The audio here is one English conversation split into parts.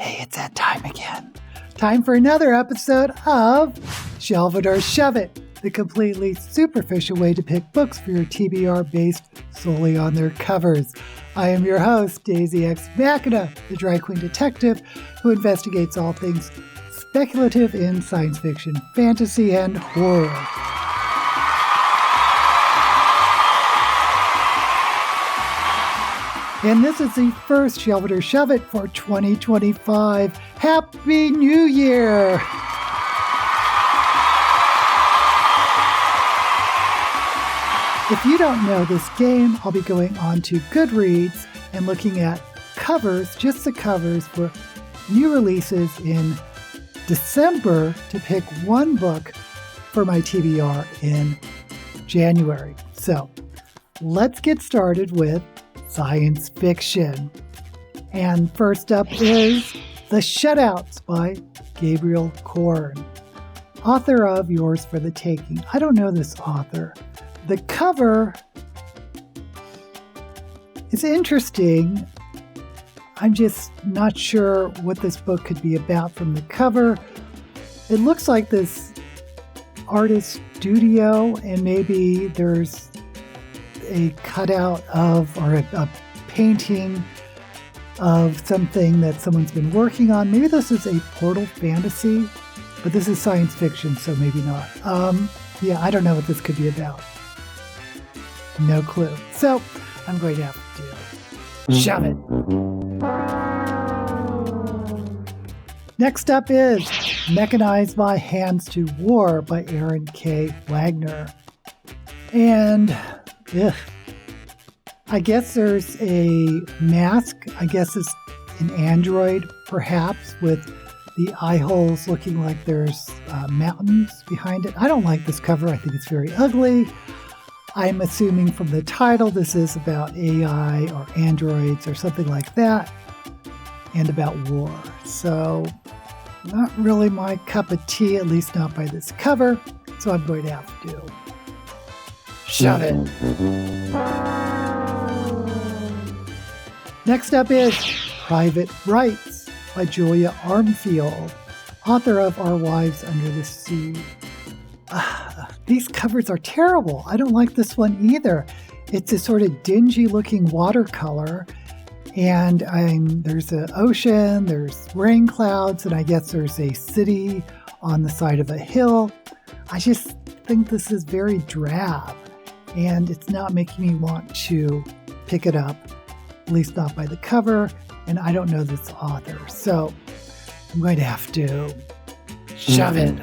Hey, it's that time again. Time for another episode of Shelve It or Shove It, the completely superficial way to pick books for your TBR based solely on their covers. I am your host, Daisy X Machina, the drag queen detective who investigates all things speculative in science fiction, fantasy, and horror. And this is the first Shelve It or Shove It for 2025. Happy New Year! If you don't know this game, I'll be going on to Goodreads and looking at covers, just the covers for new releases in December to pick one book for my TBR in January. So let's get started with science fiction. And first up is The Shutouts by Gabriel Korn, author of Yours for the Taking. I don't know this author. The cover is interesting. I'm just not sure what this book could be about from the cover. It looks like this artist's studio, and maybe there's a cutout of or a painting of something that someone's been working on. Maybe this is a portal fantasy, but this is science fiction, so maybe not. I don't know what this could be about. No clue. So I'm going to have to shove it. Next up is Mechanized by Hands to War by Aaron K. Wagner. And I guess there's a mask. I guess it's an android, perhaps, with the eye holes looking like there's mountains behind it. I don't like this cover. I think it's very ugly. I'm assuming from the title this is about AI or androids or something like that, and about war. So not really my cup of tea, at least not by this cover. So I'm going to have to shove it. Next up is Private Rights by Julia Armfield, author of Our Wives Under the Sea. These covers are terrible. I don't like this one either. It's a sort of dingy looking watercolor, and there's an ocean, there's rain clouds, and I guess there's a city on the side of a hill. I just think this is very drab, and it's not making me want to pick it up, at least not by the cover, and I don't know this author, so I'm going to have to shove it.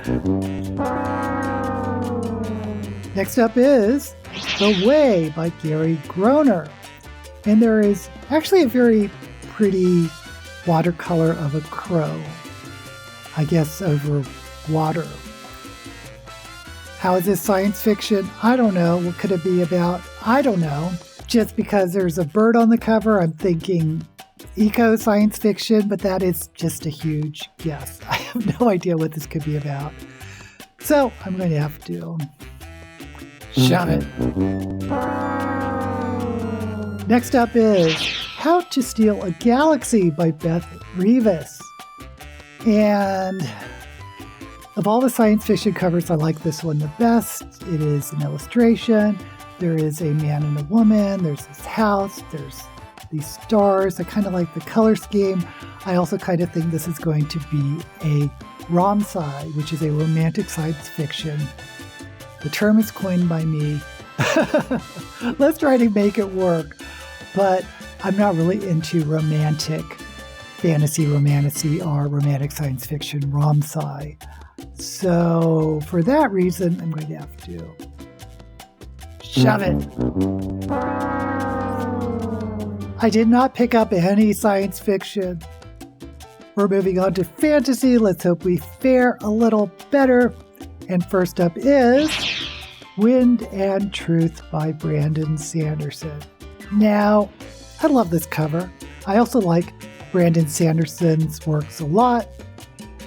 Next up is The Way by Gary Groner, and there is actually a very pretty watercolor of a crow, I guess over water. How is this science fiction? I don't know. What could it be about? I don't know. Just because there's a bird on the cover, I'm thinking eco science fiction, but that is just a huge guess. I have no idea what this could be about. So I'm going to have to shove it. Next up is How to Steal a Galaxy by Beth Rivas. And of all the science fiction covers, I like this one the best. It is an illustration. There is a man and a woman. There's this house. There's these stars. I kind of like the color scheme. I also kind of think this is going to be a rom-sci, which is a romantic science fiction. The term is coined by me. Let's try to make it work. But I'm not really into romantic fantasy, or romantic science fiction, rom-sci. So for that reason, I'm going to have to shove it. I did not pick up any science fiction. We're moving on to fantasy. Let's hope we fare a little better. And first up is Wind and Truth by Brandon Sanderson. Now, I love this cover. I also like Brandon Sanderson's works a lot.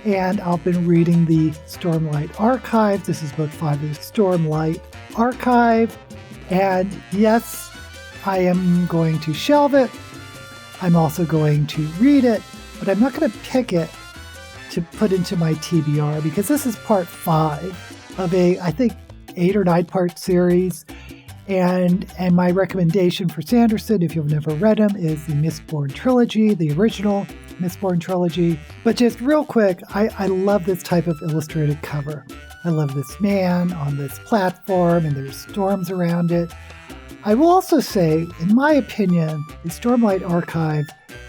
And I've been reading the Stormlight Archive. This is book 5 of the Stormlight Archive. And yes, I am going to shelve it. I'm also going to read it, but I'm not going to pick it to put into my TBR because this is part 5 of a, I think, 8 or 9 part series. And my recommendation for Sanderson, if you've never read him, is the Mistborn trilogy, the original Mistborn trilogy. But just real quick, I love this type of illustrated cover. I love this man on this platform, and there's storms around it. I will also say, in my opinion, the Stormlight Archive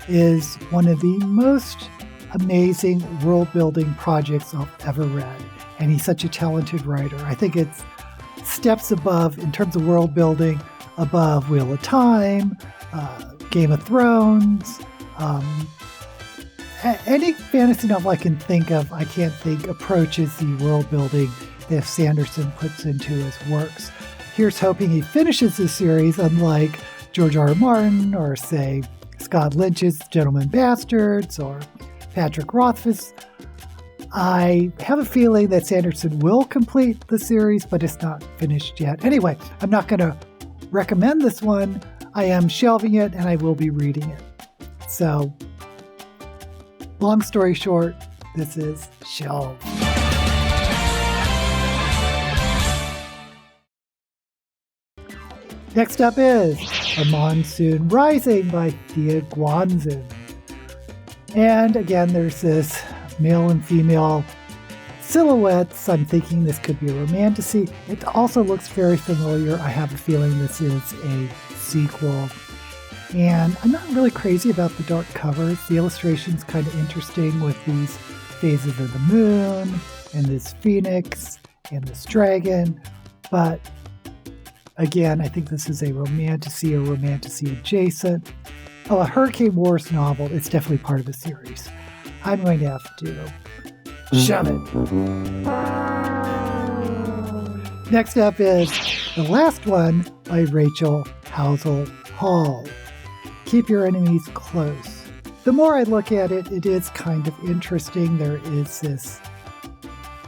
is one of the most amazing world-building projects I've ever read. And he's such a talented writer. I think it's steps above, in terms of world building, above Wheel of Time, Game of Thrones, any fantasy novel I can think of, I can't think approaches the world building that Sanderson puts into his works. Here's hoping he finishes this series, unlike George R. R. Martin, or say Scott Lynch's Gentlemen Bastards, or Patrick Rothfuss. I have a feeling that Sanderson will complete the series, but it's not finished yet. Anyway, I'm not going to recommend this one. I am shelving it, and I will be reading it. So, long story short, this is Shelved. Next up is A Monsoon Rising by Thea Guanzin. And again, there's this male and female silhouettes. I'm thinking this could be a romantasy. It also looks very familiar. I have a feeling this is a sequel. And I'm not really crazy about the dark covers. The illustration's kind of interesting with these phases of the moon and this phoenix and this dragon. But again, I think this is a romantasy or romantasy adjacent. Oh, a Hurricane Wars novel. It's definitely part of a series. I'm going to have to shove it. Next up is the last one by Rachel Housel Hall. Keep Your Enemies Close. The more I look at it, it is kind of interesting. There is this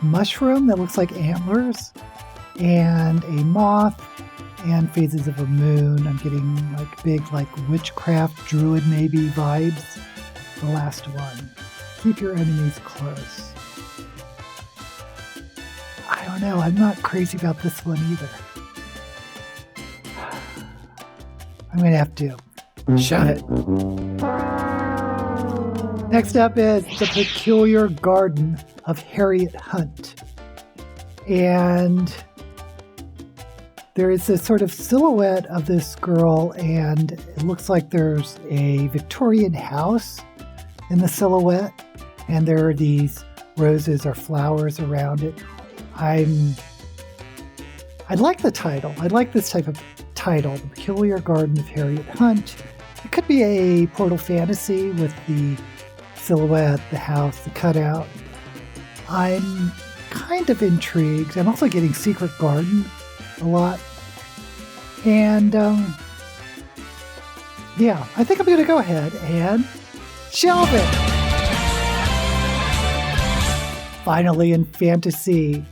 mushroom that looks like antlers and a moth and phases of a moon. I'm getting like big like witchcraft, druid maybe vibes. The last one. Keep Your Enemies Close. I don't know. I'm not crazy about this one either. I'm going to have to shove it. Next up is The Peculiar Garden of Harriet Hunt. And there is this sort of silhouette of this girl, and it looks like there's a Victorian house in the silhouette, and there are these roses or flowers around it. I like the title. I like this type of title, The Peculiar Garden of Harriet Hunt. It could be a portal fantasy with the silhouette, the house, the cutout. I'm kind of intrigued. I'm also getting Secret Garden a lot. And yeah, I think I'm going to go ahead and shelve it. Finally, in fantasy,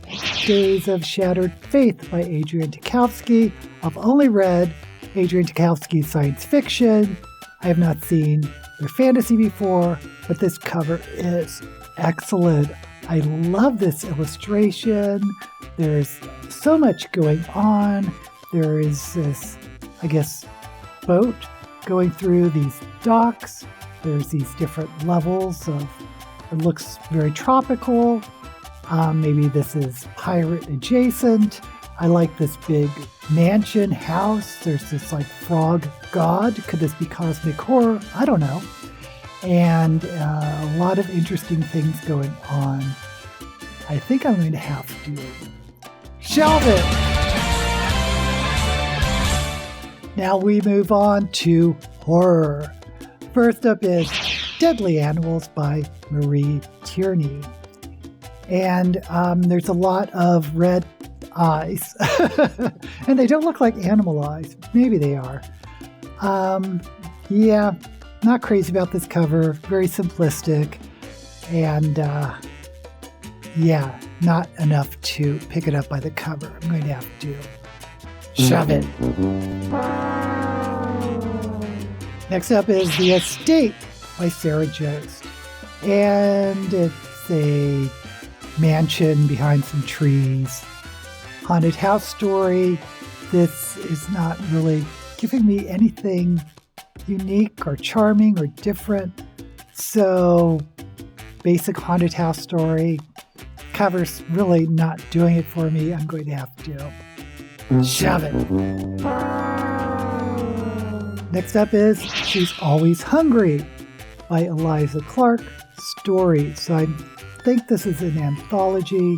Days of Shattered Faith by Adrian Tchaikovsky. I've only read Adrian Tchaikovsky's science fiction. I have not seen their fantasy before, but this cover is excellent. I love this illustration. There's so much going on. There is this, I guess, boat going through these docks. There's these different levels of, it looks very tropical. Maybe this is pirate adjacent. I like this big mansion house. There's this like frog god. Could this be cosmic horror? I don't know. And a lot of interesting things going on. I think I'm going to have to shelve it. Now we move on to horror. First up is Deadly Animals by Marie Tierney. And there's a lot of red eyes. And they don't look like animal eyes. Maybe they are. Yeah, not crazy about this cover. Very simplistic. And yeah, not enough to pick it up by the cover. I'm going to have to shove it. Next up is The Estate by Sarah Jost. And it's a mansion behind some trees. Haunted house story. This is not really giving me anything unique or charming or different. So, basic haunted house story. Cover's really not doing it for me. I'm going to have to shove it. Next up is She's Always Hungry by Eliza Clark Stories. So I think this is an anthology.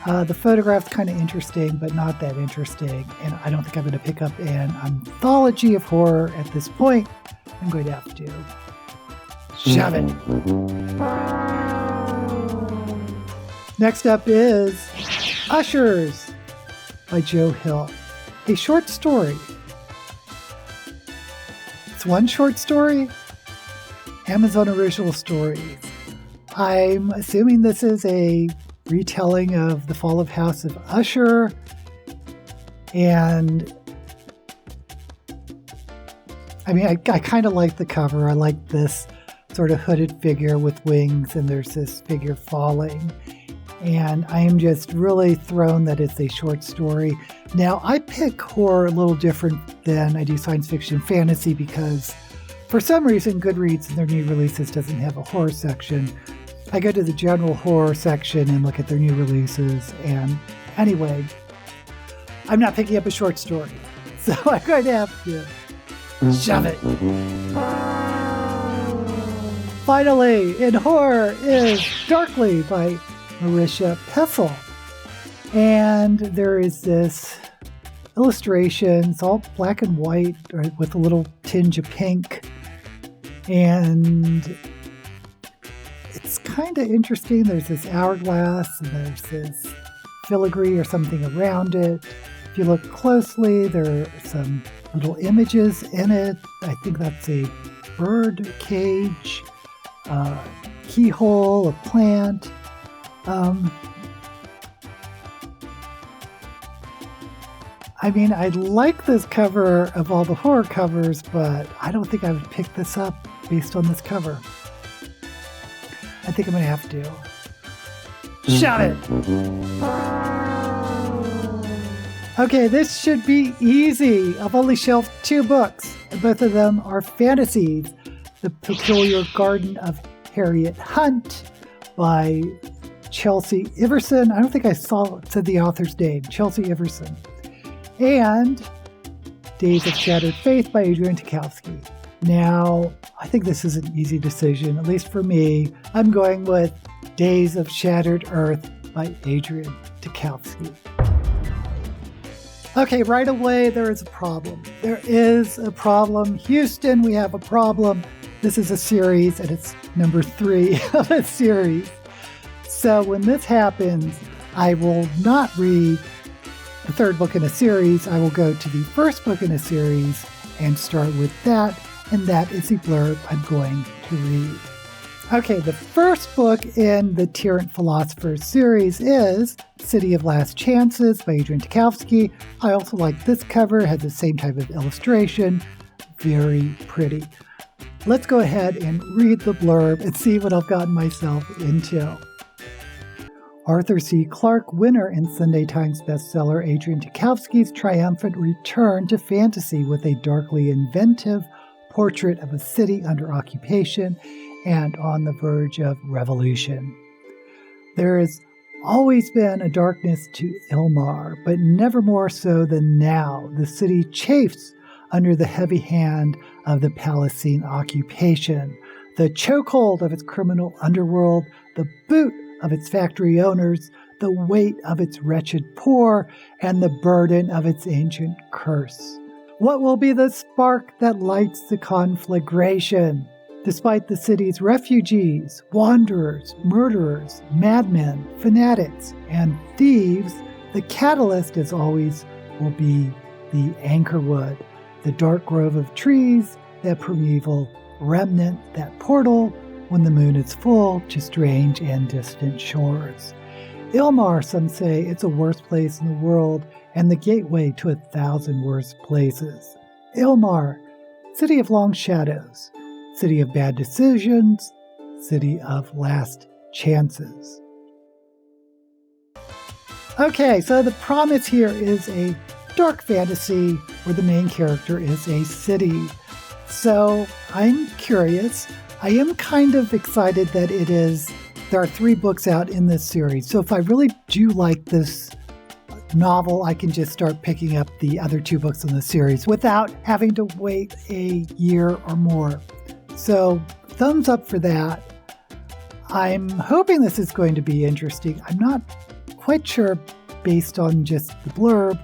The photograph's kind of interesting, but not that interesting. And I don't think I'm going to pick up an anthology of horror at this point. I'm going to have to shove it. Next up is Ushers by Joe Hill. A short story. It's one short story. Amazon Original Stories. I'm assuming this is a retelling of The Fall of House of Usher. And I mean, I kind of like the cover. I like this sort of hooded figure with wings, and there's this figure falling. And I am just really thrown that it's a short story. Now, I pick horror a little different than I do science fiction fantasy because for some reason, Goodreads in their new releases doesn't have a horror section. I go to the general horror section and look at their new releases. And anyway, I'm not picking up a short story. So I'm going to have to shove it. Finally, in horror is Darkly by Marisha Pessel. And there is this illustration. It's all black and white with a little tinge of pink. And it's kind of interesting. There's this hourglass and there's this filigree or something around it. If you look closely, there are some little images in it. I think that's a bird cage, a keyhole, a plant. I mean, I like this cover of all the horror covers, but I don't think I would pick this up based on this cover. I think I'm going to have to shove it. Okay, this should be easy. I've only shelved 2 books, and both of them are fantasies. The Peculiar Garden of Harriet Hunt by Chelsea Iverson. I don't think I said the author's name. Chelsea Iverson. And Days of Shattered Faith by Adrian Tchaikovsky. Now, I think this is an easy decision, at least for me. I'm going with Days of Shattered Earth by Adrian Tchaikovsky. Okay, right away, there is a problem. There is a problem. Houston, we have a problem. This is a series, and it's number 3 of a series. So when this happens, I will not read the 3rd book in a series. I will go to the 1st book in a series and start with that, and that is the blurb I'm going to read. Okay, the first book in the Tyrant Philosopher series is City of Last Chances by Adrian Tchaikovsky. I also like this cover. It has the same type of illustration. Very pretty. Let's go ahead and read the blurb and see what I've gotten myself into. Arthur C. Clarke, winner and Sunday Times bestseller Adrian Tchaikovsky's triumphant return to fantasy with a darkly inventive portrait of a city under occupation and on the verge of revolution. There has always been a darkness to Ilmar, but never more so than now. The city chafes under the heavy hand of the Palestine occupation, the chokehold of its criminal underworld, the boot of its factory owners, the weight of its wretched poor, and the burden of its ancient curse. What will be the spark that lights the conflagration? Despite the city's refugees, wanderers, murderers, madmen, fanatics, and thieves, the catalyst, as always, will be the anchorwood, the dark grove of trees, that primeval remnant, that portal, when the moon is full, to strange and distant shores. Ilmar, some say, it's a worse place in the world and the gateway to 1,000 worse places. Ilmar, city of long shadows, city of bad decisions, City of Last Chances. Okay, so the promise here is a dark fantasy where the main character is a city. So I'm curious. I am kind of excited that there are 3 books out in this series. So if I really do like this novel, I can just start picking up the other 2 books in the series without having to wait a year or more. So thumbs up for that. I'm hoping this is going to be interesting. I'm not quite sure based on just the blurb,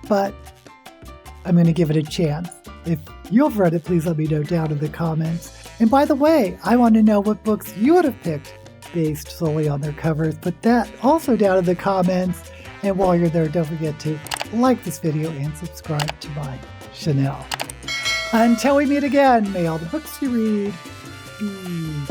but I'm going to give it a chance. If you've read it, please let me know down in the comments. And by the way, I want to know what books you would have picked based solely on their covers. Put that also down in the comments. And while you're there, don't forget to like this video and subscribe to my channel. Until we meet again, may all the books you read be